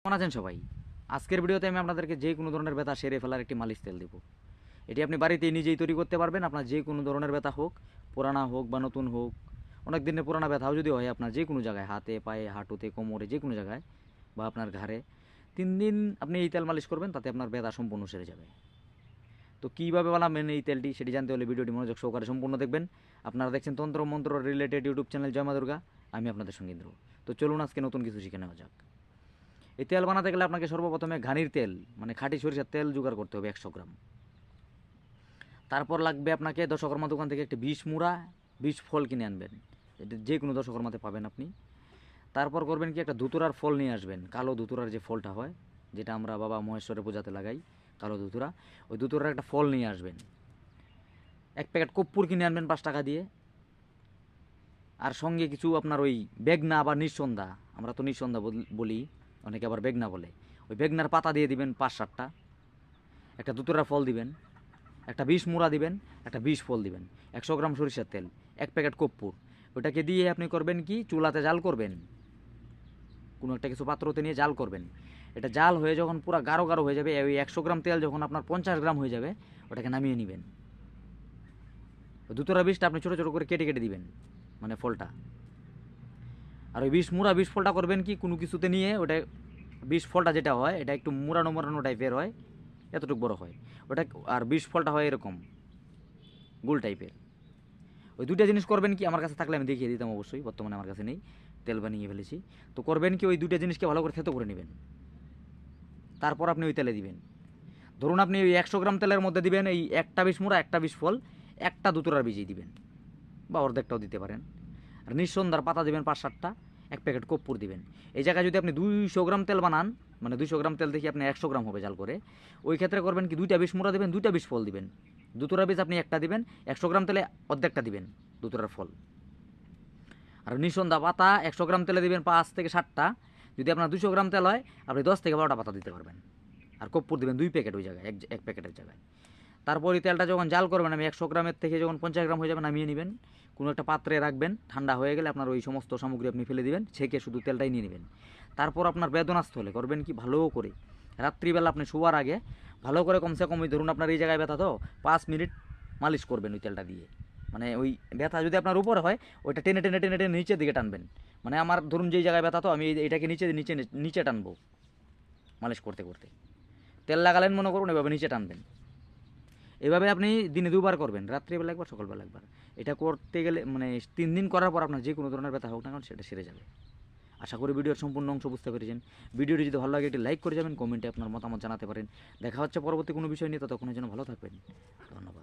কেমন আছেন সবাই? আজকের ভিডিওতে আমি আপনাদেরকে যে কোনো ধরনের ব্যথা সেরে ফেলার একটি মালিশ তেল দেবো। এটি আপনি বাড়িতে নিজেই তৈরি করতে পারবেন। আপনার যে কোনো ধরনের ব্যথা হোক, পুরানা হোক বা নতুন হোক, অনেক দিনের পুরানা ব্যথাও যদি হয় আপনার যে কোনো জায়গায়, হাতে, পায়ে, হাঁটুতে, কোমরে, যে কোনো জায়গায় বা আপনার ঘাড়ে, 3 দিন আপনি এই তেল মালিশ করবেন, তাতে আপনার ব্যথা সম্পূর্ণ সেরে যাবে। তো কীভাবে বানাবেন এই তেলটি সেটি জানতে হলে ভিডিওটি মনোযোগ সহকারে সম্পূর্ণ দেখবেন। আপনারা দেখছেন তন্ত্র মন্ত্র রিলেটেড ইউটিউব চ্যানেল জয় মা দুর্গা। আমি আপনাদের সঙ্গে ইন্দ্র। তো চলুন আজকে নতুন কিছু শিখে নেওয়া যাক। এই তেল বানাতে গেলে আপনাকে সর্বপ্রথমে ঘানির তেল মানে খাঁটি সরিষার তেল জোগাড় করতে হবে 100 গ্রাম। তারপর লাগবে আপনাকে দশকর্মা দোকান থেকে একটি 20 মুড়া 20 ফল কিনে আনবেন। এটা যে কোনো দশকর্মাতে পাবেন আপনি। তারপর করবেন কি, একটা ধুতুরার ফল নিয়ে আসবেন। কালো ধুতুরার যে ফলটা হয়, যেটা আমরা বাবা মহেশ্বরের পূজাতে লাগাই, কালো ধুতুরা, ওই ধুতুরার একটা ফল নিয়ে আসবেন। 1 প্যাকেট কর্পূর কিনে আনবেন 5 টাকা দিয়ে। আর সঙ্গে কিছু আপনার ওই বেগনা বা নিঃসন্ধ্যা, আমরা তো নিঃসন্ধ্যা বলি, অনেকে আবার বেগনা বলে, ওই বেগনার পাতা দিয়ে দিবেন 5-7টা। একটা ধুতুরার ফল দিবেন, একটা 20 মুড়া দিবেন, একটা 20 ফল দিবেন, 100 গ্রাম সরিষার তেল, 1 প্যাকেট কর্পূর। ওটাকে দিয়ে আপনি করবেন কি, চুলাতে জাল করবেন, কোনো একটা কিছু পাত্রতে নিয়ে জাল করবেন। এটা জাল হয়ে যখন পুরো গাঢ় গাঢ় হয়ে যাবে, ওই 100 গ্রাম তেল যখন আপনার 50 গ্রাম হয়ে যাবে, ওটাকে নামিয়ে নেবেন। ধুতুরা 20টা আপনি ছোটো ছোটো করে কেটে কেটে দিবেন, মানে ফলটা। আর ওই 20 মুড়া 20 ফলটা করবেন কি, কোনো কিছুতে নিয়ে ওটা 20 ফলটা যেটা হয় এটা একটু মুড়ানো মুড়ানো টাইপের হয়, এতটুকু বড় হয় ওটা। আর 20 ফলটা হয় এরকম গোল টাইপের। ওই দুইটা জিনিস করবেন কি, আমার কাছে থাকলে আমি দেখিয়ে দিতাম, অবশ্যই বর্তমানে আমার কাছে নেই, তেল বানিয়ে ফেলেছি। তো করবেন কি, ওই দুইটা জিনিসকে ভালো করে থেতো করে নেবেন। তারপর আপনি ওই তেলে দিবেন। ধরুন আপনি ওই 100 গ্রাম তেলের মধ্যে দিবেন এই একটা 20 মুড়া, একটা 20 ফল, একটা ধুতুরার বীজই দিবেন, বা অর্ধেকটাও দিতে পারেন। আর নিঃসন্ধ্যার পাতা দিবেন 5-7টা, 1 প্যাকেট কর্পূর দিবেন। এই জায়গায় যদি আপনি 200 গ্রাম তেল বানান, মানে 200 গ্রাম তেল দেখি আপনি 100 গ্রাম হবে জাল করে, ওই ক্ষেত্রে করবেন কি, 2টা 20 মুড়া দিবেন, 2টা 20 ফল দিবেন। ধুতুরা বীজ আপনি একটা দিবেন, 100 গ্রাম তেলে অর্ধেকটা দিবেন ধুতুরার ফল। আর নিঃসন্ধ্যা পাতা 100 গ্রাম তেলে দিবেন 5-7টা। যদি আপনার 200 গ্রাম তেল হয়, আপনি 10-12টা পাতা দিতে পারবেন। আর কর্পূর দিবেন 2 প্যাকেট ওই জায়গায়, এক প্যাকেটের জায়গায়। তারপর এই তেলটা যখন জাল করবেন, আমি 100 গ্রামের থেকে যখন 50 গ্রাম হয়ে যাবে, নামিয়ে নেবেন, কোনো একটা পাত্রে রাখবেন। ঠান্ডা হয়ে গেলে আপনার ওই সমস্ত সামগ্রী আপনি ফেলে দিবেন, ছেঁকে শুধু তেলটাই নিয়ে নেবেন। তারপর আপনার বেদনাস্থলে করবেন কি, ভালো করে রাত্রিবেলা আপনি শোয়ার আগে ভালো করে কমসে কম, ওই ধরুন আপনার এই জায়গায় ব্যথা, তো 5 মিনিট মালিশ করবেন ওই তেলটা দিয়ে। মানে ওই ব্যথা যদি আপনার উপরে হয়, ওইটা টেনে টেনে টেনে টেনে নিচের দিকে টানবেন। মানে আমার ধরুন যেই জায়গায় ব্যথা, তো আমি এটাকে নিচে নিচে নিচে টানবো মালিশ করতে করতে। তেল লাগালেন মনে করুন, এভাবে নিচে টানবেন। এভাবে আপনি দিনে 2বার করবেন, রাত্রিবেলা একবার, সকালবেলা একবার। এটা করতে গেলে মানে 3 দিন করার পর আপনার যে কোনো ধরনের ব্যথা হোক না কেন সেটা সেরে যাবে। আশা করি ভিডিওর সম্পূর্ণ অংশ বুঝতে পেরেছেন। ভিডিওটি যদি ভালো লাগে একটি লাইক করে যাবেন, কমেন্টে আপনার মতামত জানাতে পারেন। দেখা হচ্ছে পরবর্তী কোনো বিষয় নিয়ে, ততক্ষণের জন্য ভালো থাকবেন। ধন্যবাদ।